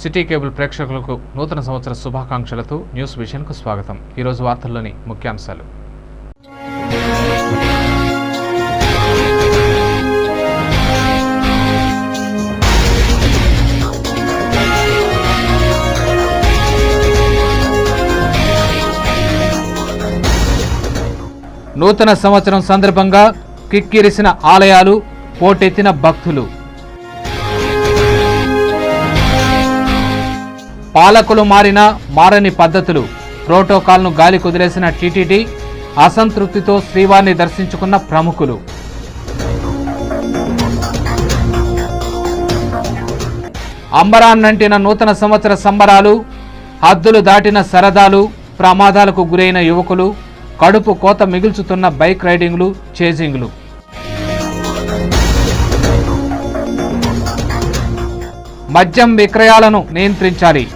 City cable ప్రేక్షకులకు నూతన సంవత్సర శుభాకాంక్షలతో న్యూస్ విజన్కు స్వాగతం. ఈరోజు వార్తల్లోని ముఖ్యాంశాలు. నూతన సంవత్సరం సందర్భంగా కిక్కిరిసిన ఆలయాలు, పోటెత్తిన భక్తులు. పాలకులు మారినా మారని పద్ధతులు. ప్రోటోకాల్ను గాలి కుదిలేసిన టీటీడీ, అసంతృప్తితో శ్రీవారిని దర్శించుకున్న ప్రముఖులు. అంబరాన్నంటిన నూతన సంవత్సర సంబరాలు, హద్దులు దాటిన సరదాలు, ప్రమాదాలకు గురైన యువకులు, కడుపు కోత మిగుల్చుతున్న బైక్ రైడింగ్లు, చేజింగ్లు. మద్యం విక్రయాలను నియంత్రించాలి.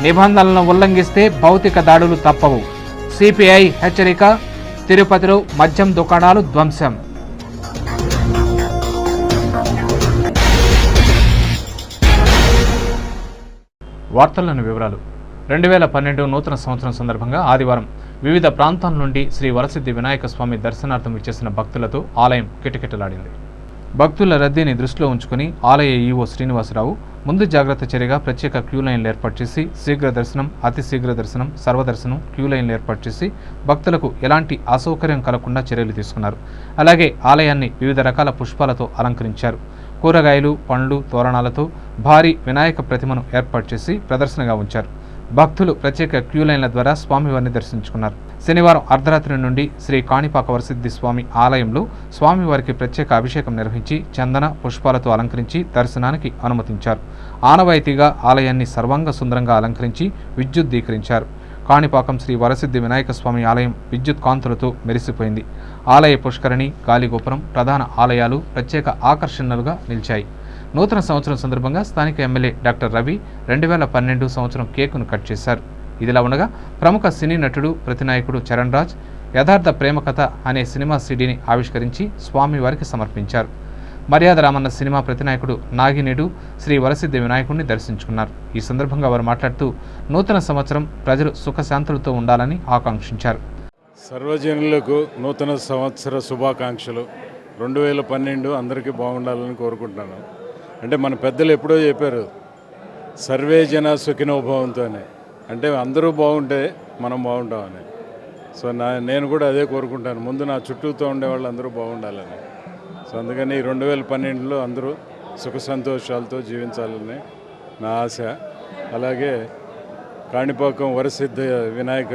నిబంధనలను ఉల్లంఘిస్తే భౌతిక దాడులు తప్పవు. సిపిఐ హెచ్చరిక. తిరుపతిలో మద్యం దుకాణాలు ధ్వంసం. వార్తల్లోని వివరాలు. 2012 నూతన సంవత్సరం సందర్భంగా ఆదివారం వివిధ ప్రాంతాల నుండి శ్రీ వరసిద్ధి వినాయక స్వామి దర్శనార్థం ఇచ్చేసిన భక్తులతో ఆలయం కిటకిటలాడింది. భక్తుల రద్దీని దృష్టిలో ఉంచుకుని ఆలయ ఈవో శ్రీనివాసరావు ముందు జాగ్రత్త చర్యగా ప్రత్యేక క్యూ లైన్లు ఏర్పాటు చేసి శీఘ్ర దర్శనం, అతి శీఘ్ర దర్శనం, సర్వదర్శనం క్యూ లైన్లు ఏర్పాటు చేసి భక్తులకు ఎలాంటి అసౌకర్యం కలగకుండా చర్యలు తీసుకున్నారు. అలాగే ఆలయాన్ని వివిధ రకాల పుష్పాలతో అలంకరించారు. కూరగాయలు, పండ్లు, తోరణాలతో భారీ వినాయక ప్రతిమను ఏర్పాటు చేసి ప్రదర్శనగా ఉంచారు. భక్తులు ప్రత్యేక క్యూ లైన్ల ద్వారా స్వామివారిని దర్శించుకున్నారు. శనివారం అర్ధరాత్రి నుండి శ్రీ కాణిపాక వరసిద్ధి స్వామి ఆలయంలో స్వామివారికి ప్రత్యేక అభిషేకం నిర్వహించి చందన పుష్పాలతో అలంకరించి దర్శనానికి అనుమతించారు. ఆనవాయితీగా ఆలయాన్ని సర్వాంగ సుందరంగా అలంకరించి విద్యుద్దీకరించారు. కాణిపాకం శ్రీ వరసిద్ధి వినాయక స్వామి ఆలయం విద్యుత్ కాంతులతో మెరిసిపోయింది. ఆలయ పుష్కరిణి, గాలిగోపురం, ప్రధాన ఆలయాలు ప్రత్యేక ఆకర్షణలుగా నిలిచాయి. నూతన సంవత్సరం సందర్భంగా స్థానిక ఎమ్మెల్యే డాక్టర్ రవి 2012 సంవత్సరం కేకును కట్ చేశారు. ఇదిలా ఉండగా ప్రముఖ సినీ నటుడు, ప్రతినాయకుడు చరణ్ రాజ్ యథార్థ ప్రేమ కథ అనే సినిమా సీడీని ఆవిష్కరించి స్వామివారికి సమర్పించారు. మర్యాద రామన్న సినిమా ప్రతినాయకుడు నాగినేడు శ్రీ వరసిద్ధి వినాయకుడిని దర్శించుకున్నారు. ఈ సందర్భంగా వారు మాట్లాడుతూ నూతన సంవత్సరం ప్రజలు సుఖశాంతులతో ఉండాలని ఆకాంక్షించారు. సర్వజనులకు నూతన సంవత్సర శుభాకాంక్షలు. 2012 అందరికీ బాగుండాలని కోరుకుంటున్నాను. అంటే మన పెద్దలు ఎప్పుడో చెప్పారు, సర్వే జన సుఖినోభవంతోనే, అంటే అందరూ బాగుంటే మనం బాగుంటామని. సో నేను కూడా అదే కోరుకుంటాను. ముందు నా చుట్టూతో ఉండే వాళ్ళు అందరూ బాగుండాలని. సో అందుకని 2012లో అందరూ సుఖ సంతోషాలతో జీవించాలని నా ఆశ. అలాగే కాణిపాకం వరసిద్ధి వినాయక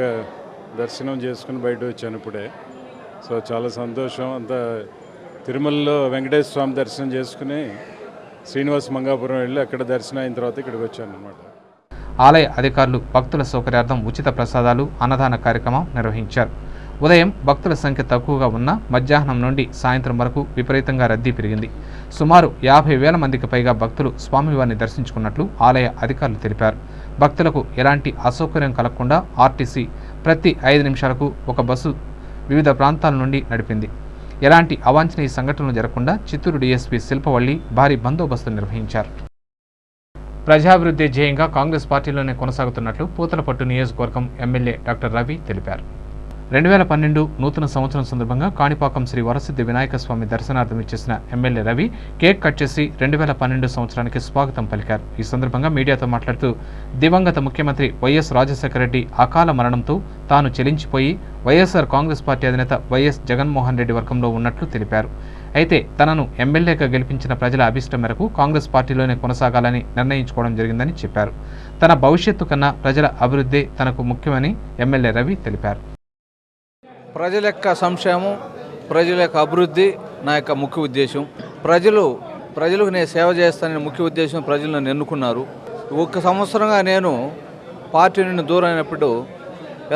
దర్శనం చేసుకుని బయట వచ్చాను ఇప్పుడే. సో చాలా సంతోషం. అంతా తిరుమలలో వెంకటేశ్వర స్వామి దర్శనం చేసుకుని శ్రీనివాస మంగాపురం వెళ్ళి అక్కడ దర్శనం అయిన తర్వాత ఇక్కడికి వచ్చాను అనమాట. ఆలయ అధికారులు భక్తుల సౌకర్యార్థం ఉచిత ప్రసాదాలు, అన్నదాన కార్యక్రమం నిర్వహించారు. ఉదయం భక్తుల సంఖ్య తక్కువగా ఉన్నా మధ్యాహ్నం నుండి సాయంత్రం వరకు విపరీతంగా రద్దీ పెరిగింది. సుమారు 50,000 మందికి పైగా భక్తులు స్వామివారిని దర్శించుకున్నట్లు ఆలయ అధికారులు తెలిపారు. భక్తులకు ఎలాంటి అసౌకర్యం కలగకుండా ఆర్టీసీ ప్రతి 5 నిమిషాలకు ఒక బస్సు వివిధ ప్రాంతాల నుండి నడిపింది. ఎలాంటి అవాంఛనీయ సంఘటనలు జరగకుండా చిత్తూరు డీఎస్పీ శిల్పవల్లి భారీ బందోబస్తు నిర్వహించారు. ప్రజాభివృద్ధి ధ్యేయంగా కాంగ్రెస్ పార్టీలోనే కొనసాగుతున్నట్లు పూతలపట్టు నియోజకవర్గం ఎమ్మెల్యే డాక్టర్ రవి తెలిపారు. 2012 నూతన సంవత్సరం సందర్భంగా కాణిపాకం శ్రీ వరసిద్ధి వినాయక స్వామి దర్శనార్థం ఇచ్చేసిన ఎమ్మెల్యే రవి కేక్ కట్ చేసి 2012 సంవత్సరానికి స్వాగతం పలికారు. ఈ సందర్భంగా మీడియాతో మాట్లాడుతూ దివంగత ముఖ్యమంత్రి వైఎస్ రాజశేఖర రెడ్డి అకాల మరణంతో తాను చెలించిపోయి వైఎస్ఆర్ కాంగ్రెస్ పార్టీ అధినేత వైఎస్ జగన్మోహన్ రెడ్డి వర్గంలో ఉన్నట్లు తెలిపారు. అయితే తనను ఎమ్మెల్యేగా గెలిపించిన ప్రజల అభిష్టం మేరకు కాంగ్రెస్ పార్టీలోనే కొనసాగాలని నిర్ణయించుకోవడం జరిగిందని చెప్పారు. తన భవిష్యత్తు కన్నా ప్రజల అభివృద్ధి తనకు ముఖ్యమని ఎమ్మెల్యే రవి తెలిపారు. ప్రజల యొక్క సంక్షేమం, ప్రజల యొక్క అభివృద్ధి నా యొక్క ముఖ్య ఉద్దేశం. ప్రజలకు నేను సేవ చేస్తానని ముఖ్య ఉద్దేశం. ప్రజలు నన్ను ఎన్నుకున్నారు. 1 సంవత్సరంగా నేను పార్టీ నుండి దూరం అయినప్పుడు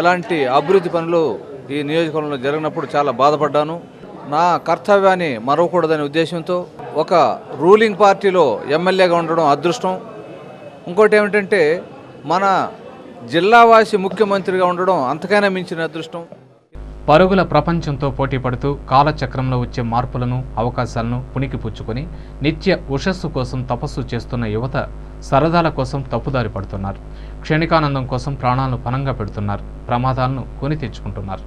ఎలాంటి అభివృద్ధి పనులు ఈ నియోజకవర్గంలో జరిగినప్పుడు చాలా బాధపడ్డాను. నా కర్తవ్యాన్ని మరవకూడదనే ఉద్దేశంతో ఒక రూలింగ్ పార్టీలో ఎమ్మెల్యేగా ఉండడం అదృష్టం. ఇంకోటి ఏమిటంటే మన జిల్లావాసి ముఖ్యమంత్రిగా ఉండడం అంతకైనా మించిన అదృష్టం. పరుగుల ప్రపంచంతో పోటీ పడుతూ కాలచక్రంలో వచ్చే మార్పులను, అవకాశాలను పుణికిపుచ్చుకొని నిత్య ఉషస్సు కోసం తపస్సు చేస్తున్న యువత సరదాల కోసం తప్పుదారి పడుతున్నారు. క్షణికానందం కోసం ప్రాణాలను పణంగా పెడుతున్నారు. ప్రమాదాలను కొని తెచ్చుకుంటున్నారు.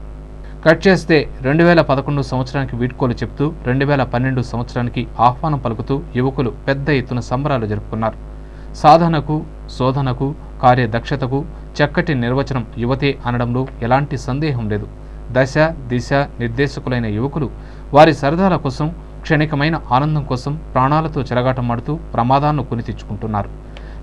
కట్ చేస్తే 2011 సంవత్సరానికి వీడ్కోలు చెప్తూ 2012 సంవత్సరానికి ఆహ్వానం పలుకుతూ యువకులు పెద్ద ఎత్తున సంబరాలు జరుపుకున్నారు. సాధనకు, శోధనకు, కార్యదక్షతకు చక్కటి నిర్వచనం యువతే అనడంలో ఎలాంటి సందేహం లేదు. దశ, దిశ నిర్దేశకులైన యువకులు వారి సరదాల కోసం, క్షణికమైన ఆనందం కోసం ప్రాణాలతో చెలగాటమాడుతూ ప్రమాదాలను కొని తెచ్చుకుంటున్నారు.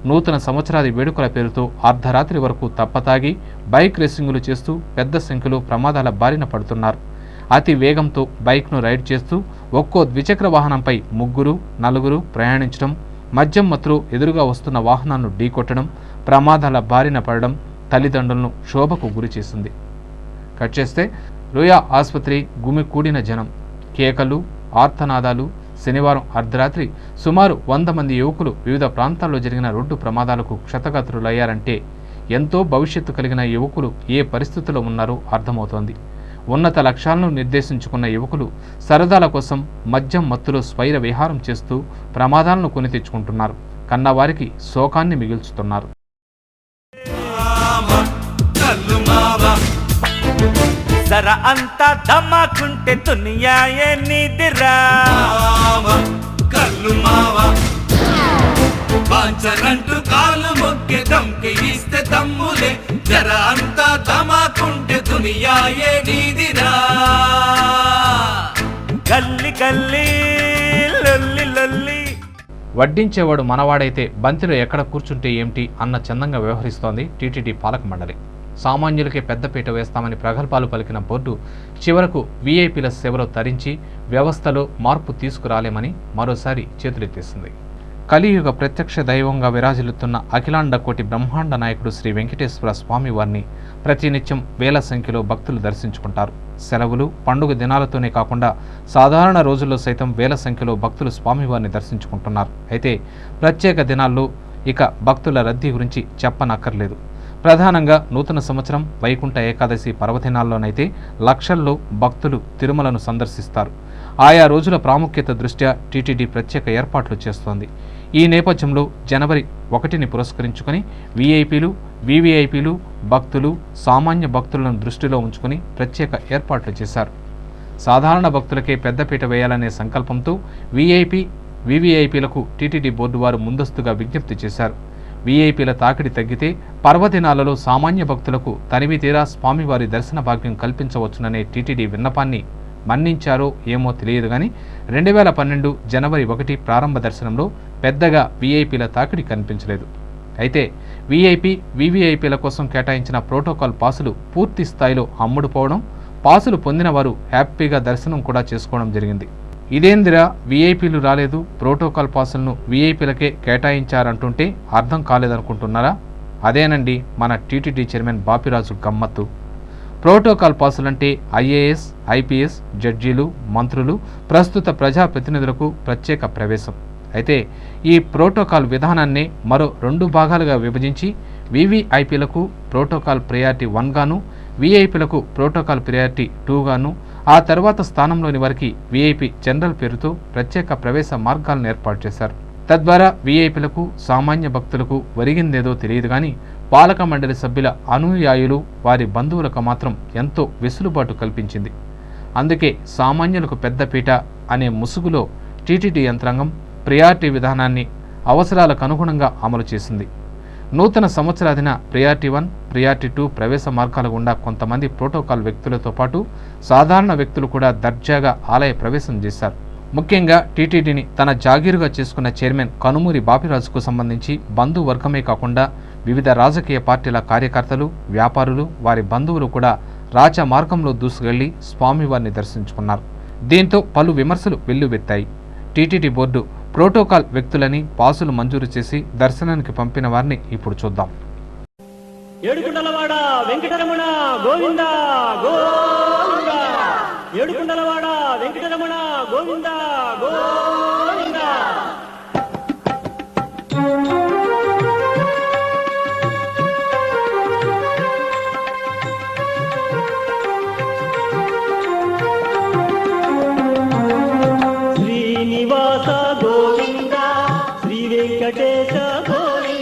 నూతన సంవత్సరాది వేడుకల పేరుతో అర్ధరాత్రి వరకు తప్పతాగి బైక్ రేసింగులు చేస్తూ పెద్ద సంఖ్యలో ప్రమాదాల బారిన పడుతున్నారు. అతి వేగంతో బైక్ను రైడ్ చేస్తూ ఒక్కో ద్విచక్ర వాహనంపై 3, 4 ప్రయాణించడం, మద్యం మత్తులో ఎదురుగా వస్తున్న వాహనాలను ఢీకొట్టడం, ప్రమాదాల బారిన పడడం తల్లిదండ్రులను శోభకు గురి చేసింది. కట్ చేస్తే రుయా ఆసుపత్రి గుమికూడిన జనం, కేకలు, ఆర్తనాదాలు. శనివారం అర్ధరాత్రి సుమారు 100 మంది యువకులు వివిధ ప్రాంతాల్లో జరిగిన రోడ్డు ప్రమాదాలకు క్షతగాత్రులయ్యారంటే ఎంతో భవిష్యత్తు కలిగిన యువకులు ఏ పరిస్థితుల్లో ఉన్నారో అర్థమవుతోంది. ఉన్నత లక్ష్యాలను నిర్దేశించుకున్న యువకులు సరదాల కోసం మద్యం మత్తులో స్వైర విహారం చేస్తూ ప్రమాదాలను కొని తెచ్చుకుంటున్నారు. కన్నవారికి శోకాన్ని మిగుల్చుతున్నారు. జర అంతా దమాకుంటే దునియాయే నీదిరా కల్లు మావా బాంచరంటూ కాలు మొక్కే దమ్కి ఇస్తే దమ్ములే జర అంతా దమాకుంటే దునియాయే నీదిరా గల్లి గల్లి లొల్లి లొల్లి. వడ్డించేవాడు మనవాడైతే బంతిలో ఎక్కడ కూర్చుంటే ఏమిటి అన్న చందంగా వ్యవహరిస్తోంది టీటీడీ పాలక మండలి. సామాన్యులకే పెద్దపీట వేస్తామని ప్రగల్భాలు పలికిన బోర్డు చివరకు వీఐపీల సేవలో తరించి వ్యవస్థలో మార్పు తీసుకురాలేమని మరోసారి చేతులెత్తేసింది. కలియుగ ప్రత్యక్ష దైవంగా విరాజిల్లుతున్న అఖిలాండ కోటి బ్రహ్మాండ నాయకుడు శ్రీ వెంకటేశ్వర స్వామి వారిని ప్రతినిత్యం వేల సంఖ్యలో భక్తులు దర్శించుకుంటారు. సెలవులు, పండుగ దినాలతోనే కాకుండా సాధారణ రోజుల్లో సైతం వేల సంఖ్యలో భక్తులు స్వామివారిని దర్శించుకుంటున్నారు. అయితే ప్రత్యేక దినాల్లో ఇక భక్తుల రద్దీ గురించి చెప్పనక్కర్లేదు. ప్రధానంగా నూతన సంవత్సరం, వైకుంఠ ఏకాదశి పర్వదినాల్లోనైతే లక్షల్లో భక్తులు తిరుమలను సందర్శిస్తారు. ఆయా రోజుల ప్రాముఖ్యత దృష్ట్యా టీటీడీ ప్రత్యేక ఏర్పాట్లు చేస్తోంది. ఈ నేపథ్యంలో జనవరి 1ని పురస్కరించుకొని వీఐపీలు, వీవీఐపీలు, భక్తులు, సామాన్య భక్తులను దృష్టిలో ఉంచుకొని ప్రత్యేక ఏర్పాట్లు చేశారు. సాధారణ భక్తులకే పెద్దపీట వేయాలనే సంకల్పంతో వీఐపీ, వీవీఐపీలకు టీటీడీ బోర్డు వారు ముందస్తుగా విజ్ఞప్తి చేశారు. వీఐపీల తాకిడి తగ్గితే పర్వదినాలలో సామాన్య భక్తులకు తనివి తీరా స్వామివారి దర్శన భాగ్యం కల్పించవచ్చుననే టీటీడీ విన్నపాన్ని మన్నించారో ఏమో తెలియదు కానీ 2012 జనవరి 1 ప్రారంభ దర్శనంలో పెద్దగా వీఐపీల తాకిడి కనిపించలేదు. అయితే వీఐపీ, వీవీఐపీల కోసం కేటాయించిన ప్రోటోకాల్ పాసులు పూర్తి స్థాయిలో అమ్ముడుపోవడం, పాసులు పొందిన వారు హ్యాపీగా దర్శనం కూడా చేసుకోవడం జరిగింది. ఇదేందిరా వీఐపీలు రాలేదు, ప్రోటోకాల్ పాసులను వీఐపీలకే కేటాయించారంటుంటే అర్థం కాలేదనుకుంటున్నారా? అదేనండి మన టీటీడీ చైర్మన్ బాపిరాజు గమ్మత్తు. ప్రోటోకాల్ పాసులంటే ఐఏఎస్, ఐపీఎస్, జడ్జీలు, మంత్రులు, ప్రస్తుత ప్రజాప్రతినిధులకు ప్రత్యేక ప్రవేశం. అయితే ఈ ప్రోటోకాల్ విధానాన్ని మరో 2 భాగాలుగా విభజించి వీవీఐపీలకు ప్రోటోకాల్ ప్రయారిటీ 1 గాను, వీఐపీలకు ప్రోటోకాల్ ప్రయారిటీ 2 గాను, ఆ తర్వాత స్థానంలోని వారికి వీఐపీ జనరల్ పేరుతో ప్రత్యేక ప్రవేశ మార్గాలను ఏర్పాటు చేశారు. తద్వారా వీఐపీలకు, సామాన్య భక్తులకు ఒరిగిందేదో తెలియదు కానీ పాలక మండలి సభ్యుల అనుయాయులు, వారి బంధువులకు మాత్రం ఎంతో వెసులుబాటు కల్పించింది. అందుకే సామాన్యులకు పెద్దపీట అనే ముసుగులో టీటీడీ యంత్రాంగం ప్రియారిటీ విధానాన్ని అవసరాలకు అనుగుణంగా అమలు చేసింది. నూతన సంవత్సరాదిన ప్రియారిటీ 1, ప్రియారిటీ 2 ప్రవేశ మార్గాల గుండా కొంతమంది ప్రోటోకాల్ వ్యక్తులతో పాటు సాధారణ వ్యక్తులు కూడా దర్జాగా ఆలయ ప్రవేశం చేశారు. ముఖ్యంగా టీటీడీని తన జాగీరుగా చేసుకున్న చైర్మన్ కనుమూరి బాపిరాజుకు సంబంధించి బంధువర్గమే కాకుండా వివిధ రాజకీయ పార్టీల కార్యకర్తలు, వ్యాపారులు, వారి బంధువులు కూడా రాజ మార్గంలో దూసుకెళ్లి స్వామివారిని దర్శించుకున్నారు. దీంతో పలు విమర్శలు వెల్లువెత్తాయి. టీటీడీ బోర్డు ప్రోటోకాల్ వ్యక్తులని పాసులు మంజూరు చేసి దర్శనానికి పంపిన వారిని ఇప్పుడు చూద్దాం. ఏడుకుండలవాడ వెంకటరమణ గోవింద గోవింద, ఏడుకుండలవాడ వెంకటరమణ గోవింద గోవింద. శ్రీనివాస గోవింద, శ్రీ వెంకటేశ గోవింద.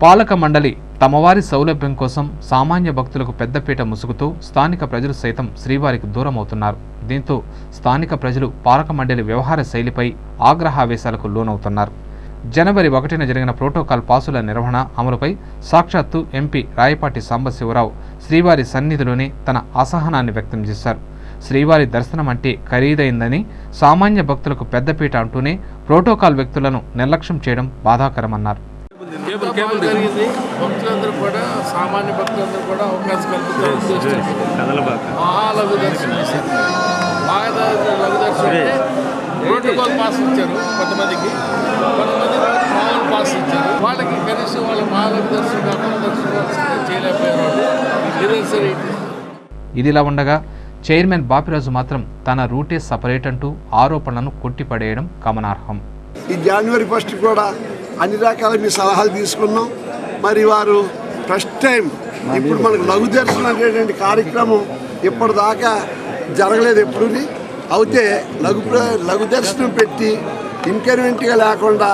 పాలక మండలి తమవారి సౌలభ్యం కోసం సామాన్య భక్తులకు పెద్దపీట ముసుగుతూ స్థానిక ప్రజలు సైతం శ్రీవారికి దూరమవుతున్నారు. దీంతో స్థానిక ప్రజలు పాలక మండలి వ్యవహార శైలిపై ఆగ్రహావేశాలకు లోనవుతున్నారు. జనవరి 1న జరిగిన ప్రోటోకాల్ పాసుల నిర్వహణ అమలుపై సాక్షాత్తు ఎంపీ రాయపాటి సాంబశివరావు శ్రీవారి సన్నిధిలోనే తన అసహనాన్ని వ్యక్తం చేశారు. శ్రీవారి దర్శనం అంటే ఖరీదైందని, సామాన్య భక్తులకు పెద్దపీట అంటూనే ప్రోటోకాల్ వ్యక్తులను నిర్లక్ష్యం చేయడం బాధాకరమన్నారు. భక్తులందరూ కూడా సామాన్య భక్తులందరూ కూడా అవకాశం కల్పించారు. మహాలఘు దర్శనం ప్రోటోకాల్ పాస్ ఇచ్చారు కొంతమందికి మామూలు పాస్ ఇచ్చారు. వాళ్ళకి కనీసం వాళ్ళ మహాలఘు దర్శనం అక్కడ దర్శనం చేయలేకపోయారు. ఇదిలా ఉండగా చైర్మన్ బాపిరాజు మాత్రం తన రూటే సపరేట్ అంటూ ఆరోపణలను కొట్టిపడేయడం గమనార్హం. ఈ జనవరి 1 కూడా అన్ని రకాల మీ సలహాలు తీసుకున్నాం. మరి వారు ఫస్ట్ టైం ఇప్పుడు మనకు లఘు దర్శనం అనేటువంటి కార్యక్రమం ఇప్పటిదాకా జరగలేదు ఎప్పుడు. అయితే లఘు దర్శనం పెట్టి ఇన్కన్వీనియంట్గా లేకుండా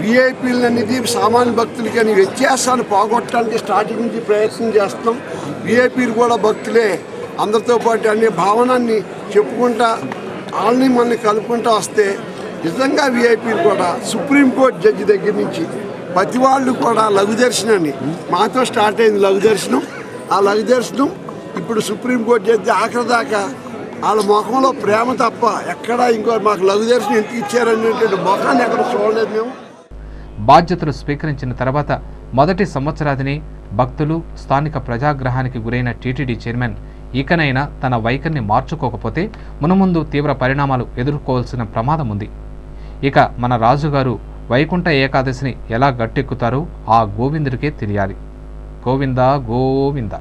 విఐపీలు అనేది సామాన్య భక్తులకి అని వ్యత్యాసాన్ని పోగొట్టడానికి స్టార్టింగ్ నుంచి ప్రయత్నం చేస్తున్నాం. విఐపీలు కూడా భక్తులే, అందరితో పాటు అనే భావనాన్ని చెప్పుకుంటా వాళ్ళని మనల్ని కలుపుకుంటూ వస్తే నిజంగా విఐపీలు కూడా సుప్రీంకోర్టు జడ్జి దగ్గర నుంచి ప్రతి వాళ్ళు కూడా లఘు దర్శనాన్ని మాతో స్టార్ట్ అయింది లఘు దర్శనం. ఆ లఘు దర్శనం ఇప్పుడు సుప్రీంకోర్టు జడ్జి ఆఖరి దాకా వాళ్ళ ముఖంలో ప్రేమ తప్ప ఎక్కడా ఇంకో మాకు లఘు దర్శనం ఎందుకు ఇచ్చారనేటువంటి ముఖాన్ని ఎక్కడ చూడలేదు మేము. బాధ్యతలు స్వీకరించిన తర్వాత మొదటి సంవత్సరాదిని భక్తులు స్థానిక ప్రజాగ్రహానికి గురైన టీటీడీ చైర్మన్ ఇకనైనా తన వైఖరిని మార్చుకోకపోతే మునుముందు తీవ్ర పరిణామాలు ఎదుర్కోవాల్సిన ప్రమాదం ఉంది. ఇక మన రాజుగారు వైకుంఠ ఏకాదశిని ఎలా గట్టెక్కుతారో ఆ గోవిందుడికే తెలియాలి. గోవిందా గోవింద.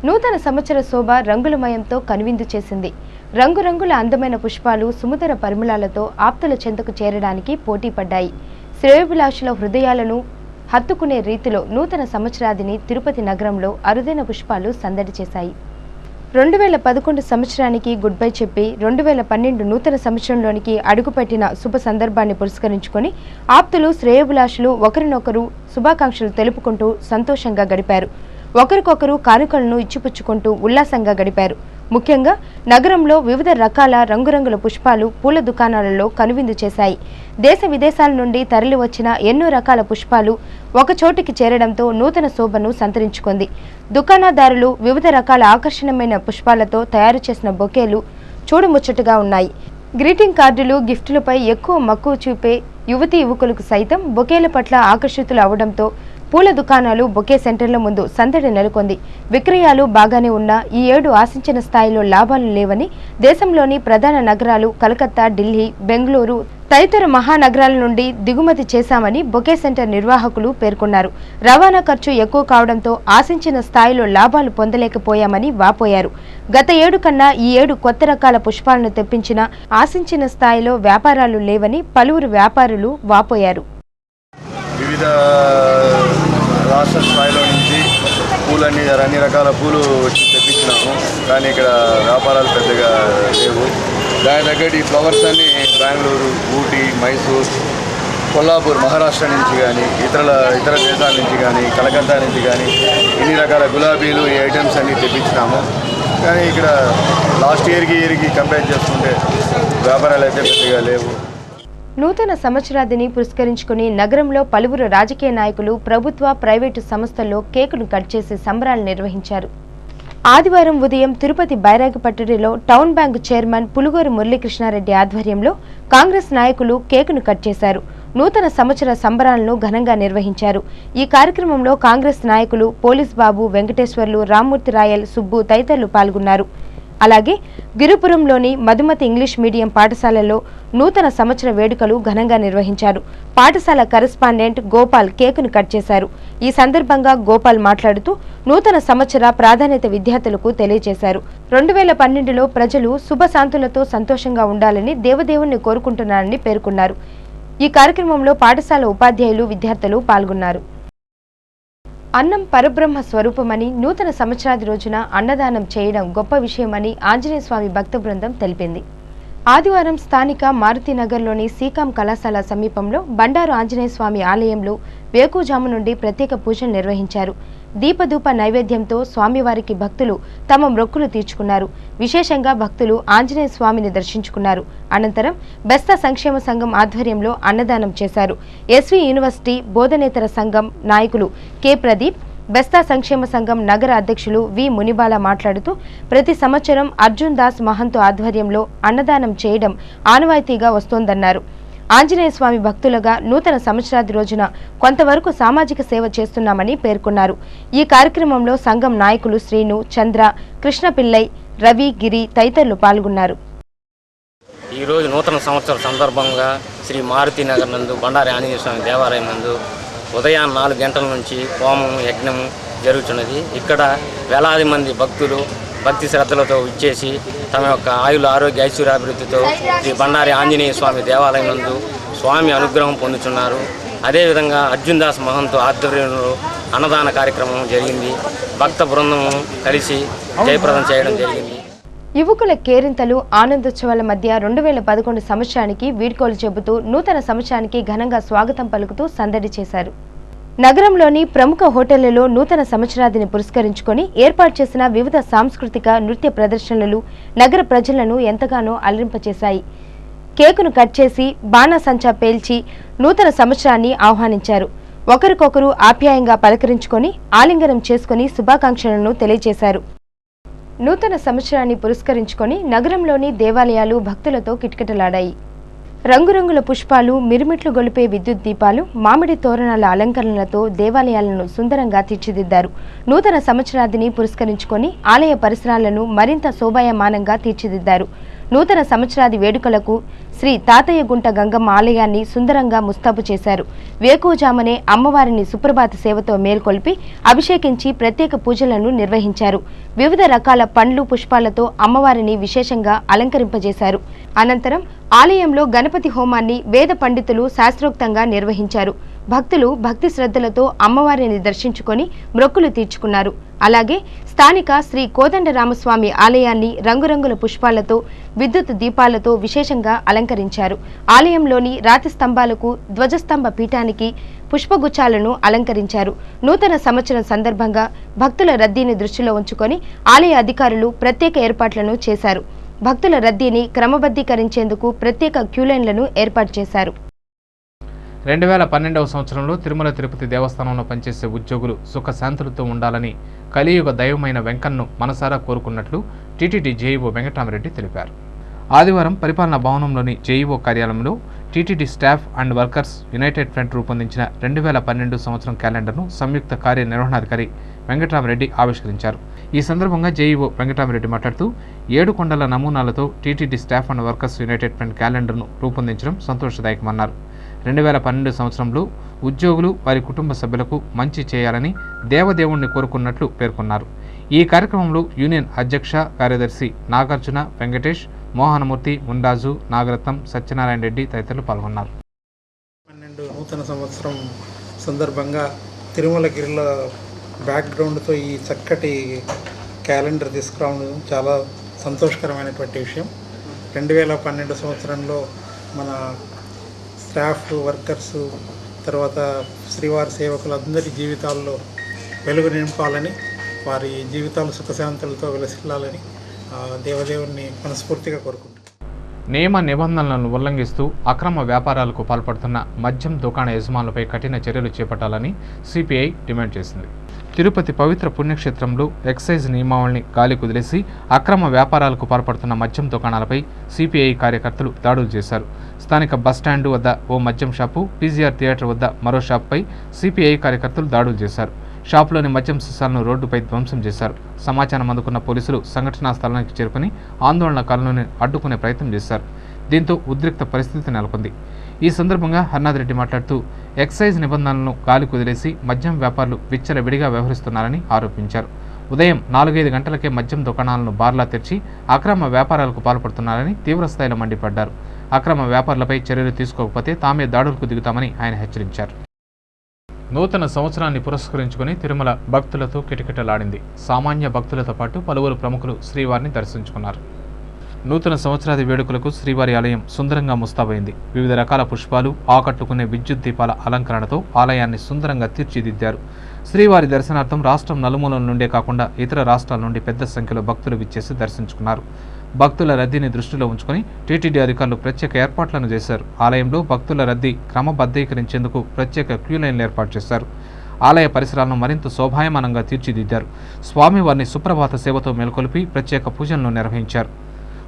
నూతన సంవత్సర శోభ రంగులమయంతో కనువిందు చేసింది. రంగురంగుల అందమైన పుష్పాలు సుమధుర పరిమళాలతో ఆప్తుల చెంతకు చేరడానికి పోటీ పడ్డాయి. శ్రేయోభిలాషుల హృదయాలను హత్తుకునే రీతిలో నూతన సంవత్సరాదిని తిరుపతి నగరంలో అరుదైన పుష్పాలు సందడి చేశాయి. 2011 సంవత్సరానికి గుడ్ బై చెప్పి 2012 నూతన సంవత్సరంలోనికి అడుగుపెట్టిన శుభ సందర్భాన్ని పురస్కరించుకొని ఆప్తులు శ్రేయోభిలాషులు ఒకరినొకరు శుభాకాంక్షలు తెలుపుకుంటూ సంతోషంగా గడిపారు. ఒకరికొకరు కానుకలను ఇచ్చిపుచ్చుకుంటూ ఉల్లాసంగా గడిపారు. ముఖ్యంగా నగరంలో వివిధ రకాల రంగురంగుల పుష్పాలు పూల దుకాణాలలో కనువిందు చేశాయి. దేశ విదేశాల నుండి తరలి వచ్చిన ఎన్నో రకాల పుష్పాలు ఒకచోటికి చేరడంతో నూతన శోభను సంతరించుకుంది. దుకాణదారులు వివిధ రకాల ఆకర్షణీయమైన పుష్పాలతో తయారు చేసిన బొకేలు చూడముచ్చటగా ఉన్నాయి. గ్రీటింగ్ కార్డులు, గిఫ్టులపై ఎక్కువ మక్కువ చూపే యువతీ యువకులకు సైతం బొకేల పట్ల ఆకర్షితులు అవడంతో పూల దుకాణాలు, బొకే సెంటర్ల ముందు సందడి నెలకొంది. విక్రయాలు బాగానే ఉన్నా ఈ ఏడు ఆశించిన స్థాయిలో లాభాలు లేవని దేశంలోని ప్రధాన నగరాలు కలకత్తా, ఢిల్లీ, బెంగళూరు తదితర మహానగరాల నుండి దిగుమతి చేశామని బొకే సెంటర్ నిర్వాహకులు పేర్కొన్నారు. రవాణా ఖర్చు ఎక్కువ కావడంతో ఆశించిన స్థాయిలో లాభాలు పొందలేకపోయామని వాపోయారు. గత ఏడు కన్నా ఈ ఏడు కొత్త రకాల పుష్పాలను తెప్పించినా ఆశించిన స్థాయిలో వ్యాపారాలు లేవని పలువురు వ్యాపారులు వాపోయారు. వివిధ రాష్ట్ర స్థాయిలో నుంచి పూలన్నీ అన్ని రకాల పూలు వచ్చి తెప్పించినాము. కానీ ఇక్కడ వ్యాపారాలు పెద్దగా లేవు. దాని తగ్గట్టు ఈ ఫ్లవర్స్ అన్నీ బెంగళూరు, ఊటీ, మైసూర్, కొల్లాపూర్, మహారాష్ట్ర నుంచి కానీ ఇతర దేశాల నుంచి కానీ కలకత్తా నుంచి కానీ ఇన్ని రకాల గులాబీలు ఈ ఐటమ్స్ అన్నీ తెప్పించినాము. కానీ ఇక్కడ లాస్ట్ ఇయర్కి కంపేర్ చేసుకుంటే వ్యాపారాలు అయితే పెద్దగా లేవు. నూతన సంవత్సరాదిని పురస్కరించుకుని నగరంలో పలువురు రాజకీయ నాయకులు ప్రభుత్వ, ప్రైవేటు సంస్థల్లో కేకును కట్ చేసి సంబరాలు నిర్వహించారు. ఆదివారం ఉదయం తిరుపతి బైరాగిపట్టడిలో town bank chairman Puluguru Muralikrishnareddy ఆధ్వర్యంలో కాంగ్రెస్ నాయకులు కేకును కట్ చేశారు. నూతన సంవత్సర సంబరాలను ఘనంగా నిర్వహించారు. ఈ కార్యక్రమంలో కాంగ్రెస్ నాయకులు పోలీస్ బాబు, వెంకటేశ్వర్లు, రామ్మూర్తి రాయల్, సుబ్బు తదితరులు పాల్గొన్నారు. అలాగే గిరిపురంలోని మధుమతి ఇంగ్లీష్ మీడియం పాఠశాలలో నూతన సంవత్సర వేడుకలు ఘనంగా నిర్వహించారు. పాఠశాల కరెస్పాండెంట్ గోపాల్ కేకును కట్ చేశారు. ఈ సందర్భంగా గోపాల్ మాట్లాడుతూ నూతన సంవత్సర ప్రాధాన్యత విద్యార్థులకు తెలియజేశారు. 2012లో ప్రజలు శుభశాంతులతో సంతోషంగా ఉండాలని దేవదేవుణ్ణి కోరుకుంటున్నారని పేర్కొన్నారు. ఈ కార్యక్రమంలో పాఠశాల ఉపాధ్యాయులు, విద్యార్థులు పాల్గొన్నారు. అన్నం పరబ్రహ్మ స్వరూపమని నూతన సంవత్సరాది రోజున అన్నదానం చేయడం గొప్ప విషయమని ఆంజనేయ స్వామి భక్త బృందం తెలిపింది. ఆదివారం స్థానిక మారుతినగర్లోని సీకాం కళాశాల సమీపంలో బండారు ఆంజనేయ స్వామి ఆలయంలో వేకువజాము నుండి ప్రత్యేక పూజలు నిర్వహించారు. దీపధూప నైవేద్యంతో స్వామివారికి భక్తులు తమ మొక్కులు తీర్చుకున్నారు. విశేషంగా భక్తులు ఆంజనేయ స్వామిని దర్శించుకున్నారు. అనంతరం బెస్తా సంక్షేమ సంఘం ఆధ్వర్యంలో అన్నదానం చేశారు. ఎస్వి యూనివర్సిటీ బోధనేతర సంఘం నాయకులు కె ప్రదీప్, బెస్తా సంక్షేమ సంఘం నగర అధ్యక్షులు వి మునిబాల మాట్లాడుతూ ప్రతి సంవత్సరం అర్జున్ దాస్ మహంతు ఆధ్వర్యంలో అన్నదానం చేయడం ఆనవాయితీగా వస్తోందన్నారు. ఆంజనేయ స్వామి భక్తులుగా నూతన సంవత్సరాది రోజున కొంతవరకు సామాజిక సేవ చేస్తున్నామని పేర్కొన్నారు. ఈ కార్యక్రమంలో సంఘం నాయకులు శ్రీను, చంద్ర, కృష్ణపిల్లై, రవి, గిరి తదితరులు పాల్గొన్నారు. ఈరోజు నూతన సంవత్సరం సందర్భంగా శ్రీ మారుతి నగర్ నందు బండారి ఆంజనేయ స్వామి దేవాలయం నందు ఉదయం 4 గంటల నుంచి హోమం యజ్ఞం జరుగుతున్నది. ఇక్కడ వేలాది మంది భక్తులు భక్తి శ్రద్ధలతో ఇచ్చేసి తమ యొక్క ఆయుల ఆరోగ్య ఐశ్వర్యాభివృద్ధితో శ్రీ బండారి ఆంజనేయ స్వామి దేవాలయం నందు స్వామి అనుగ్రహం పొందుతున్నారు. అదేవిధంగా అర్జున్ దాస్ మహంతు ఆధ్వర్యంలో అన్నదాన కార్యక్రమం జరిగింది. భక్త బృందము కలిసి జయప్రదం చేయడం జరిగింది. యువకుల కేరింతలు ఆనందోత్సవాల మధ్య 2011 సంవత్సరానికి వీడ్కోలు చెబుతూ నూతన సంవత్సరానికి ఘనంగా స్వాగతం పలుకుతూ సందడి చేశారు. నగరంలోని ప్రముఖ హోటళ్లలో నూతన సంవత్సరాదిని పురస్కరించుకొని ఏర్పాటు చేసిన వివిధ సాంస్కృతిక నృత్య ప్రదర్శనలు నగర ప్రజలను ఎంతగానో అలరింపచేశాయి. కేకును కట్ చేసి బాణాసంచా పేల్చి నూతన సంవత్సరాన్ని ఆహ్వానించారు. ఒకరికొకరు ఆప్యాయంగా పలకరించుకొని ఆలింగనం చేసుకుని శుభాకాంక్షలను తెలియజేశారు. నూతన సంవత్సరాన్ని పురస్కరించుకొని నగరంలోని దేవాలయాలు భక్తులతో కిటకిటలాడాయి. రంగురంగుల పుష్పాలు, మిరుమిట్లు గొలిపే విద్యుత్ దీపాలు, మామిడి తోరణాల అలంకరణలతో దేవాలయాలను సుందరంగా తీర్చిదిద్దారు. నూతన సంవత్సరాదిని పురస్కరించుకొని ఆలయ పరిసరాలను మరింత శోభాయమానంగా తీర్చిదిద్దారు. నూతన సంవత్సరాది వేడుకలకు శ్రీ తాతయ్యగుంట గంగమ్మ ఆలయాన్ని సుందరంగా ముస్తాబు చేశారు. వేకువజామునే అమ్మవారిని సుప్రభాత సేవతో మేల్కొల్పి అభిషేకించి ప్రత్యేక పూజలను నిర్వహించారు. వివిధ రకాల పండ్లు, పుష్పాలతో అమ్మవారిని విశేషంగా అలంకరింపజేశారు. అనంతరం ఆలయంలో గణపతి హోమాన్ని వేద పండితులు శాస్త్రోక్తంగా నిర్వహించారు. భక్తులు భక్తి శ్రద్ధలతో అమ్మవారిని దర్శించుకొని మొక్కులు తీర్చుకున్నారు. అలాగే స్థానిక శ్రీ కోదండరామస్వామి ఆలయాన్ని రంగురంగుల పుష్పాలతో, విద్యుత్ దీపాలతో విశేషంగా అలంకరించారు. ఆలయంలోని రాతి స్తంభాలకు, ధ్వజస్తంభ పీఠానికి పుష్పగుచ్చాలను అలంకరించారు. నూతన సంవత్సరం సందర్భంగా భక్తుల రద్దీని దృష్టిలో ఉంచుకొని ఆలయ అధికారులు ప్రత్యేక ఏర్పాట్లను చేశారు. భక్తుల రద్దీని క్రమబద్ధీకరించేందుకు ప్రత్యేక క్యూలైన్లను ఏర్పాటు చేశారు. 2012వ సంవత్సరంలో తిరుమల తిరుపతి దేవస్థానంలో పనిచేసే ఉద్యోగులు సుఖశాంతులతో ఉండాలని కలియుగ దైవమైన వెంకన్నను మనసారా కోరుకున్నట్లు టీటీడీ జేఈఓ వెంకటరామరెడ్డి తెలిపారు. ఆదివారం పరిపాలనా భవనంలోని జేఈఓ కార్యాలయంలో TTD staff and workers united front రూపొందించిన 2012 సంవత్సరం క్యాలెండర్ను సంయుక్త కార్యనిర్వహణాధికారి వెంకటరామరెడ్డి ఆవిష్కరించారు. ఈ సందర్భంగా జేఈఓ వెంకటరామరెడ్డి మాట్లాడుతూ 7 కొండల నమూనాలతో TTD staff and workers united front క్యాలెండర్ను రూపొందించడం సంతోషదాయకమన్నారు. 2012 సంవత్సరంలో ఉద్యోగులు వారి కుటుంబ సభ్యులకు మంచి చేయాలని దేవదేవుణ్ణి కోరుకున్నట్లు పేర్కొన్నారు. ఈ కార్యక్రమంలో యూనియన్ అధ్యక్ష కార్యదర్శి నాగార్జున, వెంకటేష్, మోహనమూర్తి, ముండాజు, నాగరత్నం, సత్యనారాయణ రెడ్డి తదితరులు పాల్గొన్నారు. 12 నూతన సంవత్సరం సందర్భంగా తిరుమలగిరిలో బ్యాక్గ్రౌండ్తో ఈ చక్కటి క్యాలెండర్ తీసుకురావడం చాలా సంతోషకరమైనటువంటి విషయం. 2012 సంవత్సరంలో మన స్టాఫ్, వర్కర్స్, తర్వాత శ్రీవారి సేవకులు అందరి జీవితాల్లో వెలుగు నింపాలని, వారి జీవితాలు సుఖశాంతులతో వెలసిల్లాలని దేవదేవుని మనస్ఫూర్తిగా కోరుకుంటున్నాను. నియమ నిబంధనలను ఉల్లంఘిస్తూ అక్రమ వ్యాపారాలకు పాల్పడుతున్న మద్యం దుకాణ యజమానులపై కఠిన చర్యలు చేపట్టాలని సిపిఐ డిమాండ్ చేసింది. తిరుపతి పవిత్ర పుణ్యక్షేత్రంలో ఎక్సైజ్ నియమావళిని గాలి కుదిలేసి అక్రమ వ్యాపారాలకు పాల్పడుతున్న మద్యం దుకాణాలపై సిపిఐ కార్యకర్తలు దాడులు చేశారు. స్థానిక బస్టాండు వద్ద ఓ మద్యం షాపు, పీజీఆర్ థియేటర్ వద్ద మరో షాపుపై సిపిఐ కార్యకర్తలు దాడులు చేశారు. షాపులోని మద్యం సీసాలను రోడ్డుపై ధ్వంసం చేశారు. సమాచారం అందుకున్న పోలీసులు సంఘటనా స్థలానికి చేరుకుని ఆందోళనకారులను అడ్డుకునే ప్రయత్నం చేశారు. దీంతో ఉద్రిక్త పరిస్థితి నెలకొంది. ఈ సందర్భంగా హర్నాథ్ మాట్లాడుతూ ఎక్సైజ్ నిబంధనలను గాలి కుదిలేసి మద్యం వ్యాపారులు విచ్చలవిడిగా వ్యవహరిస్తున్నారని ఆరోపించారు. ఉదయం 4-5 గంటలకే మద్యం దుకాణాలను బార్లా తెరిచి అక్రమ వ్యాపారాలకు పాల్పడుతున్నారని తీవ్రస్థాయిలో మండిపడ్డారు. అక్రమ వ్యాపారులపై చర్యలు తీసుకోకపోతే తామే దాడులకు దిగుతామని ఆయన హెచ్చరించారు. నూతన సంవత్సరాన్ని పురస్కరించుకుని తిరుమల భక్తులతో కిటకిటలాడింది. సామాన్య భక్తులతో పాటు పలువురు ప్రముఖులు శ్రీవారిని దర్శించుకున్నారు. నూతన సంవత్సరాది వేడుకలకు శ్రీవారి ఆలయం సుందరంగా ముస్తాబైంది. వివిధ రకాల పుష్పాలు, ఆకట్టుకునే విద్యుత్ దీపాల అలంకరణతో ఆలయాన్ని సుందరంగా తీర్చిదిద్దారు. శ్రీవారి దర్శనార్థం రాష్ట్రం నలుమూలల నుండే కాకుండా ఇతర రాష్ట్రాల నుండి పెద్ద సంఖ్యలో భక్తులు విచ్చేసి దర్శించుకున్నారు. భక్తుల రద్దీని దృష్టిలో ఉంచుకొని టీటీడీ అధికారులు ప్రత్యేక ఏర్పాట్లను చేశారు. ఆలయంలో భక్తుల రద్దీ క్రమబద్ధీకరించేందుకు ప్రత్యేక క్యూ లైన్లు ఏర్పాటు చేశారు. ఆలయ పరిసరాలను మరింత శోభాయమానంగా తీర్చిదిద్దారు. స్వామివారిని సుప్రభాత సేవతో మేల్కొల్పి ప్రత్యేక పూజలను నిర్వహించారు.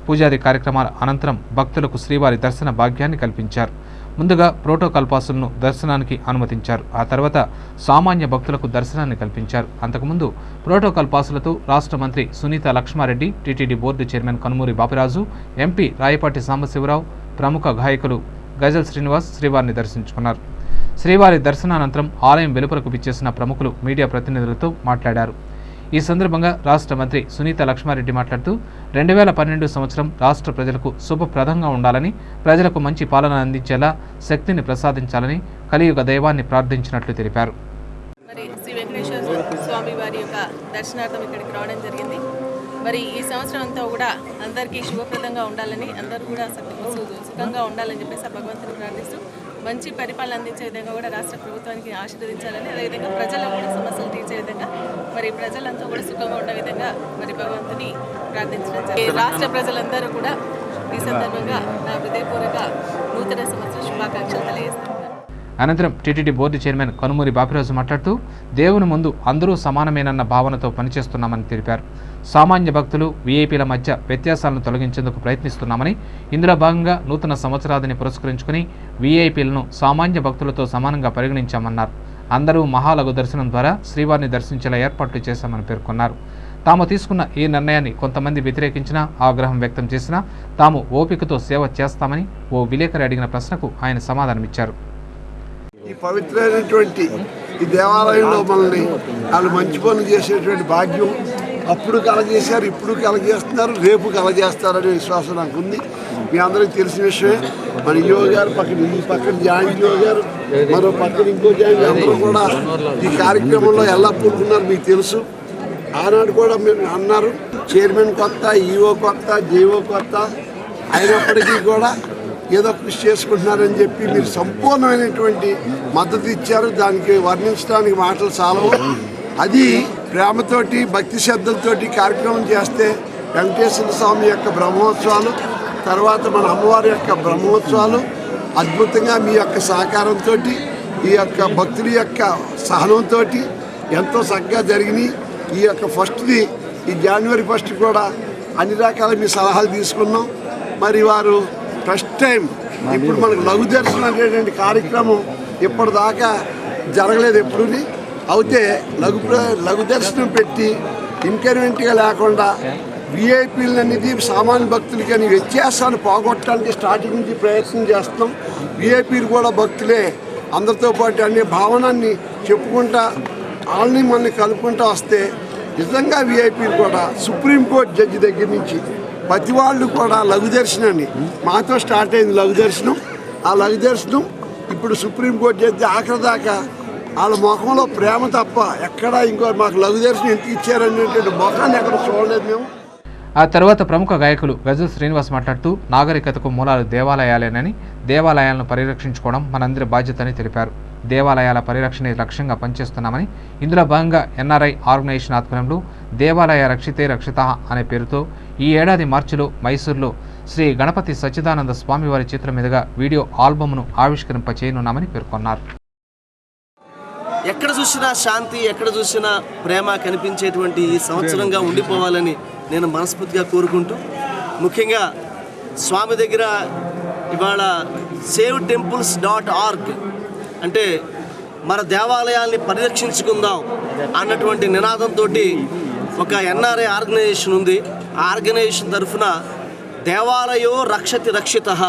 పూజాది కార్యక్రమాల అనంతరం భక్తులకు శ్రీవారి దర్శన భాగ్యాన్ని కల్పించారు. ముందుగా ప్రోటోకాల్ పాసులను దర్శనానికి అనుమతించారు. ఆ తర్వాత సామాన్య భక్తులకు దర్శనాన్ని కల్పించారు. అంతకుముందు ప్రోటోకాల్ పాసులతో రాష్ట్ర మంత్రి Sunitha Laxma Reddy, TTD board chairman Kanumuri Bapiraju, MP Rayapati Sambasiva Rao, ప్రముఖ గాయకులు గజల్ శ్రీనివాస్ శ్రీవారిని దర్శించుకున్నారు. శ్రీవారి దర్శనానంతరం ఆలయం వెలుపలకు విచ్చేసిన ప్రముఖులు మీడియా ప్రతినిధులతో మాట్లాడారు. ఈ సందర్భంగా రాష్ట్ర మంత్రి సునీత లక్ష్మారెడ్డి మాట్లాడుతూ 2012 సంవత్సరం రాష్ట్ర ప్రజలకు శుభప్రదంగా ఉండాలని, ప్రజలకు మంచి పాలన అందించేలా శక్తిని ప్రసాదించాలని కలియుగ దైవాన్ని ప్రార్థించినట్లు తెలిపారు. మరి శ్రీ వెంకటేశ్వర స్వామి వారి యొక్క దర్శనార్థం ఇక్కడికి రావడం జరిగింది. మరి ఈ సంవత్సరం అంతా కూడా అందరికీ శుభప్రదంగా ఉండాలని, అందరూ కూడా సుఖంగా ఉండాలని చెప్పేసి భగవంతుని ప్రార్థిస్తూ మంచి పరిపాలన అందించే విధంగా కూడా రాష్ట్ర ప్రభుత్వానికి ఆశీర్వదించాలని, అదేవిధంగా ప్రజలకు కూడా సమస్యలు తీర్చే విధంగా మరి ప్రజలంతా కూడా సుఖంగా ఉండే విధంగా మరి భగవంతుని ప్రార్థించడం జరిగింది. రాష్ట్ర ప్రజలందరూ కూడా ఈ సందర్భంగా నా హృదయపూర్వక నూతన సంవత్సర శుభాకాంక్షలు తెలియజేస్తున్నారు. అనంతరం TTD board chairman Kanumuri Bapiraju మాట్లాడుతూ దేవుని ముందు అందరూ సమానమేనన్న భావనతో పనిచేస్తున్నామని తెలిపారు. సామాన్య భక్తులు, వీఐపీల మధ్య వ్యత్యాసాలను తొలగించేందుకు ప్రయత్నిస్తున్నామని, ఇందులో భాగంగా నూతన సంవత్సరాదిని పురస్కరించుకుని వీఐపీలను సామాన్య భక్తులతో సమానంగా పరిగణించామన్నారు. అందరూ మహాలఘు దర్శనం ద్వారా శ్రీవారిని దర్శించేలా ఏర్పాట్లు చేశామని పేర్కొన్నారు. తాము తీసుకున్న ఈ నిర్ణయాన్ని కొంతమంది వ్యతిరేకించినా, ఆగ్రహం వ్యక్తం చేసినా తాము ఓపికతో సేవ చేస్తామని ఓ విలేకరి అడిగిన ప్రశ్నకు ఆయన సమాధానమిచ్చారు. ఈ పవిత్రమైనటువంటి ఈ దేవాలయంలో మనల్ని వాళ్ళు మంచి పనులు చేసేటువంటి భాగ్యం అప్పుడు కలగజేశారు, ఇప్పుడు కలగజేస్తున్నారు, రేపు కలగజేస్తారనే విశ్వాసం నాకు ఉంది. మీ అందరికీ తెలిసిన విషయమే. మన ఈఓ గారు ఈ పక్కన జాయింట్ ఈఓ గారు, మరో పక్కన ఇంకో జాయింట్, అందరూ కూడా ఈ కార్యక్రమంలో ఎలా పూనుకున్నారు మీకు తెలుసు. ఆనాడు కూడా మీరు అన్నారు చైర్మన్ కొత్త, ఈఓ కొత్త, జేఓ కొత్త అయినప్పటికీ కూడా ఏదో కృషి చేసుకుంటున్నారని చెప్పి మీరు సంపూర్ణమైనటువంటి మద్దతు ఇచ్చారు. దానికి వర్ణించడానికి మాటలు చాలవు. అది ప్రేమతోటి, భక్తి శ్రద్ధలతోటి కార్యక్రమం చేస్తే వెంకటేశ్వర స్వామి యొక్క బ్రహ్మోత్సవాలు, తర్వాత మన అమ్మవారి యొక్క బ్రహ్మోత్సవాలు అద్భుతంగా మీ యొక్క సహకారంతో, ఈ యొక్క భక్తుల యొక్క సహనంతో ఎంతో చక్కగా జరిగినాయి. ఈ యొక్క ఫస్ట్ది, ఈ జనవరి 1 కూడా అన్ని రకాల మీ సలహాలు తీసుకున్నాం. మరి వారు ఫస్ట్ టైం ఇప్పుడు మనకు లఘు దర్శనం అనేటువంటి కార్యక్రమం ఇప్పటిదాకా జరగలేదు ఎప్పుడుని. అయితే లఘు దర్శనం పెట్టి ఇన్కన్వీనియంట్గా లేకుండా వీఐపీలు అనేది సామాన్య భక్తులకి అని వ్యత్యాసాన్ని పోగొట్టడానికి స్టార్టింగ్ నుంచి ప్రయత్నం చేస్తాం. వీఐపీలు కూడా భక్తులే, అందరితో పాటు అనే భావనాన్ని చెప్పుకుంటా వాళ్ళని మనల్ని కలుపుకుంటూ వస్తే నిజంగా వీఐపీలు కూడా సుప్రీంకోర్టు జడ్జి దగ్గర నుంచి ప్రతి వాళ్ళు కూడా లఘు దర్శనాన్ని మాతో స్టార్ట్ అయింది. లఘు దర్శనం, ఆ లఘు దర్శనం ఇప్పుడు సుప్రీంకోర్టు జడ్జి ఆఖరి దాకా వాళ్ళ ముఖంలో ప్రేమ తప్ప ఎక్కడ ఇంకో మాకు లఘు దర్శనం ఎందుకు ఇచ్చారనేటువంటి ముఖాన్ని ఎక్కడ చూడలేదు మేము. ఆ తర్వాత ప్రముఖ గాయకులు గజల్ శ్రీనివాస్ మాట్లాడుతూ నాగరికతకు మూలాలు దేవాలయాలేనని, దేవాలయాలను పరిరక్షించుకోవడం మనందరి బాధ్యతని తెలిపారు. దేవాలయాల పరిరక్షణ లక్ష్యంగా పనిచేస్తున్నామని, ఇందులో భాగంగా ఎన్ఆర్ఐ ఆర్గనైజేషన్ ఆధ్వర్యంలో దేవాలయ రక్షితే రక్షిత అనే పేరుతో ఈ ఏడాది మార్చిలో మైసూరులో శ్రీ గణపతి సచ్చిదానంద స్వామివారి చిత్రం మీదుగా వీడియో ఆల్బమ్ను ఆవిష్కరింపచేయనున్నామని పేర్కొన్నారు. ఎక్కడ చూసినా శాంతి, ఎక్కడ చూసినా ప్రేమ కనిపించేటువంటి ఈ సంవత్సరంగా ఉండిపోవాలని నేను మనస్ఫూర్తిగా కోరుకుంటూ, ముఖ్యంగా స్వామి దగ్గర ఇవాళ SaveTemples.org అంటే మన దేవాలయాల్ని పరిరక్షించుకుందాం అన్నటువంటి నినాదంతో ఒక ఎన్ఆర్ఐ ఆర్గనైజేషన్ ఉంది. ఆ ఆర్గనైజేషన్ తరఫున దేవాలయో రక్షతి రక్షితః,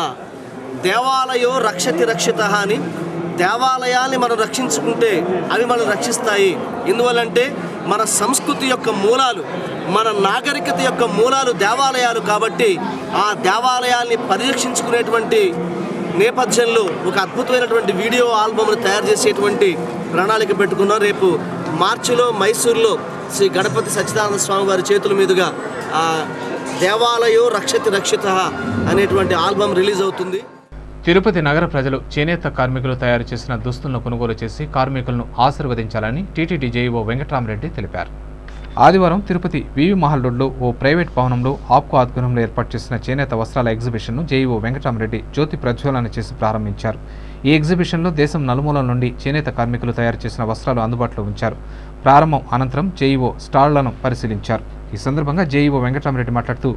దేవాలయో రక్షతి రక్షితః అని దేవాలయాల్ని మనం రక్షించుకుంటే అవి మనం రక్షిస్తాయి. ఎందువల్లంటే మన సంస్కృతి యొక్క మూలాలు, మన నాగరికత యొక్క మూలాలు దేవాలయాలు కాబట్టి ఆ దేవాలయాల్ని పరిరక్షించుకునేటువంటి నేపథ్యంలో ఒక అద్భుతమైనటువంటి వీడియో ఆల్బమ్ను తయారు చేసేటువంటి ప్రణాళిక పెట్టుకున్నాం. రేపు మార్చిలో మైసూరులో శ్రీ గణపతి సచ్చిదానంద స్వామి వారి చేతుల మీదుగా దేవాలయో రక్షతి రక్షిత అనేటువంటి ఆల్బమ్ రిలీజ్ అవుతుంది. తిరుపతి నగర ప్రజలు చేనేత కార్మికులు తయారు చేసిన దుస్తులను కొనుగోలు చేసి కార్మికులను ఆశీర్వదించాలని టీటీడీ జేఈఓ వెంకటరామరెడ్డి తెలిపారు. ఆదివారం తిరుపతి వివి మహల్ రోడ్లో ఓ ప్రైవేట్ భవనంలో ఆప్కో ఆధ్వర్యంలో ఏర్పాటు చేసిన చేనేత వస్త్రాల ఎగ్జిబిషన్ను జేఈఓ వెంకటరామరెడ్డి జ్యోతి ప్రజ్వలన చేసి ప్రారంభించారు. ఈ ఎగ్జిబిషన్లో దేశం నలుమూలల నుండి చేనేత కార్మికులు తయారు చేసిన వస్త్రాలు అందుబాటులో ఉంచారు. ప్రారంభం అనంతరం జేఈఓ స్టాళ్లను పరిశీలించారు. ఈ సందర్భంగా జేఈఓ వెంకటరామరెడ్డి మాట్లాడుతూ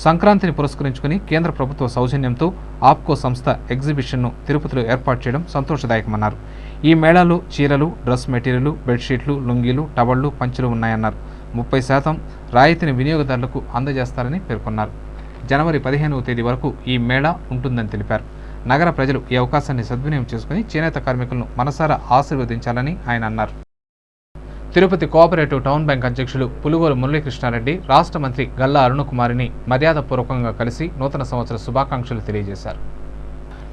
సంక్రాంతిని పురస్కరించుకుని కేంద్ర ప్రభుత్వ సౌజన్యంతో ఆప్కో సంస్థ ఎగ్జిబిషన్ను తిరుపతిలో ఏర్పాటు చేయడం సంతోషదాయకమన్నారు. ఈ మేళాలో చీరలు, డ్రెస్ మెటీరియల్, బెడ్షీట్లు, లుంగీలు, టవళ్లు, పంచెలు ఉన్నాయన్నారు. 30% రాయితీని వినియోగదారులకు అందజేస్తారని పేర్కొన్నారు. జనవరి 15వ తేదీ వరకు ఈ మేళా ఉంటుందని తెలిపారు. నగర ప్రజలు ఈ అవకాశాన్ని సద్వినియోగం చేసుకుని చేనేత కార్మికులను మనసారా ఆశీర్వదించాలని ఆయన అన్నారు. తిరుపతి కోఆపరేటివ్ టౌన్ బ్యాంక్ అధ్యక్షులు పులుగోలు మురళీకృష్ణారెడ్డి రాష్ట్ర మంత్రి గల్లా అరుణకుమారిని మర్యాదపూర్వకంగా కలిసి నూతన సంవత్సర శుభాకాంక్షలు తెలియజేశారు.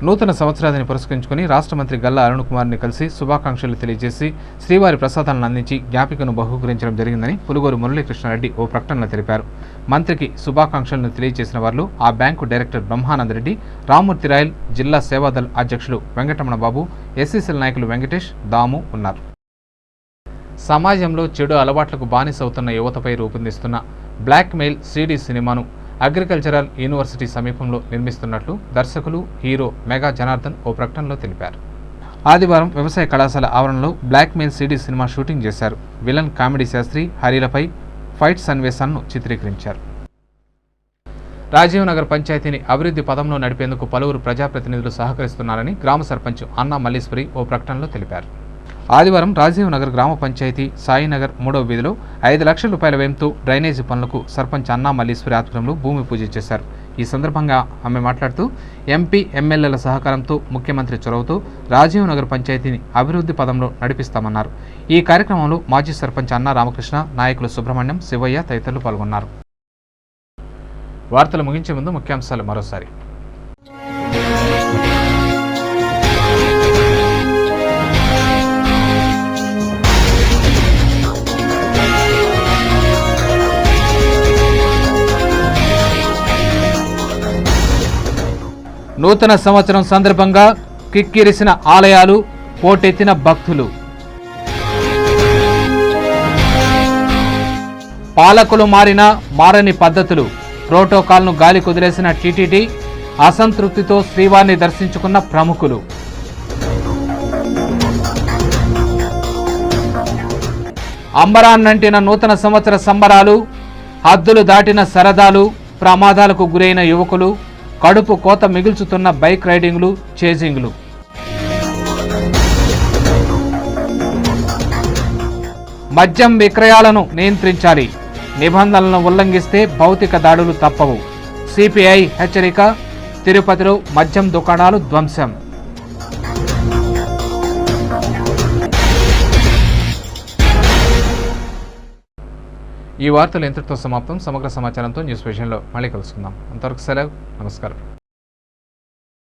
నూతన సంవత్సరాన్ని పురస్కరించుకుని రాష్ట్ర మంత్రి గల్లా అరుణకుమార్ని కలిసి శుభాకాంక్షలు తెలియజేసి శ్రీవారి ప్రసాదాలను అందించి జ్ఞాపికను బహూకరించడం జరిగిందని పులుగోరు మురళీకృష్ణారెడ్డి ఓ ప్రకటనలో తెలిపారు. మంత్రికి శుభాకాంక్షలను తెలియజేసిన వారిలో ఆ బ్యాంకు డైరెక్టర్ బ్రహ్మానందరెడ్డి, రామ్మూర్తి రాయల్, జిల్లా సేవాదళ్ అధ్యక్షులు వెంకటరమణ బాబు, ఎస్సీసీఎల్ నాయకులు వెంకటేష్, దాము ఉన్నారు. సమాజంలో చెడు అలవాట్లకు బానిసవుతున్న యువతపై రూపొందిస్తున్న బ్లాక్ మెయిల్ సిడీ సినిమాను అగ్రికల్చరల్ యూనివర్సిటీ సమీపంలో నిర్మిస్తున్నట్లు దర్శకులు, హీరో మెగా జనార్దన్ ఓ ప్రకటనలో తెలిపారు. ఆదివారం వ్యవసాయ కళాశాల ఆవరణలో blackmail CD cinema shooting చేశారు. విలన్ కామెడీ శాస్త్రి హరిలపై ఫైట్ సన్నివేశాలను చిత్రీకరించారు. రాజీవ్ నగర్ పంచాయతీని అభివృద్ధి పదంలో నడిపేందుకు పలువురు ప్రజాప్రతినిధులు సహకరిస్తున్నారని గ్రామ సర్పంచ్ అన్నా మల్లీశ్వరి ఓ ప్రకటనలో తెలిపారు. ఆదివారం రాజీవ్ నగర్ గ్రామ పంచాయతీ సాయినగర్ 3వ వీధిలో 5 లక్షల రూపాయల వ్యయంతో డ్రైనేజీ పనులకు సర్పంచ్ అన్నా మల్లీశ్వరి ఆధ్వర్యంలో భూమి పూజ చేశారు. ఈ సందర్భంగా ఆమె మాట్లాడుతూ ఎంపీ, ఎమ్మెల్యేల సహకారంతో ముఖ్యమంత్రి చొరవతో రాజీవ్ నగర్ పంచాయతీని అభివృద్ధి పదంలో నడిపిస్తామన్నారు. ఈ కార్యక్రమంలో మాజీ సర్పంచ్ అన్నా రామకృష్ణ, నాయకులు సుబ్రహ్మణ్యం, శివయ్య తదితరులు పాల్గొన్నారు. వార్తలు ముగించే ముందు ముఖ్యాంశాలు మరోసారి. నూతన సంవత్సరం సందర్భంగా కిక్కిరిసిన ఆలయాలు, పోటెత్తిన భక్తులు. పాలకులు మారినా మారని పద్ధతులు. ప్రోటోకాల్ను గాలి కుదిలేసిన టీటీడీ, అసంతృప్తితో శ్రీవారిని దర్శించుకున్న ప్రముఖులు. అంబరాన్నంటిన నూతన సంవత్సర సంబరాలు, హద్దులు దాటిన సరదాలు, ప్రమాదాలకు గురైన యువకులు, కడుపు కోత మిగుల్చుతున్న బైక్ రైడింగ్లు, చేజింగ్లు. మద్యం విక్రయాలను నియంత్రించాలి. నిబంధనలను ఉల్లంఘిస్తే భౌతిక దాడులు తప్పవు. సిపిఐ హెచ్చరిక. తిరుపతిలో మద్యం దుకాణాలు ధ్వంసం. ఈ వార్తలు ఇంతటితో సమాప్తం. సమగ్ర సమాచారంతో న్యూస్ విజన్లో మళ్ళీ కలుసుకుందాం. అంతవరకు సెలవు. నమస్కారం.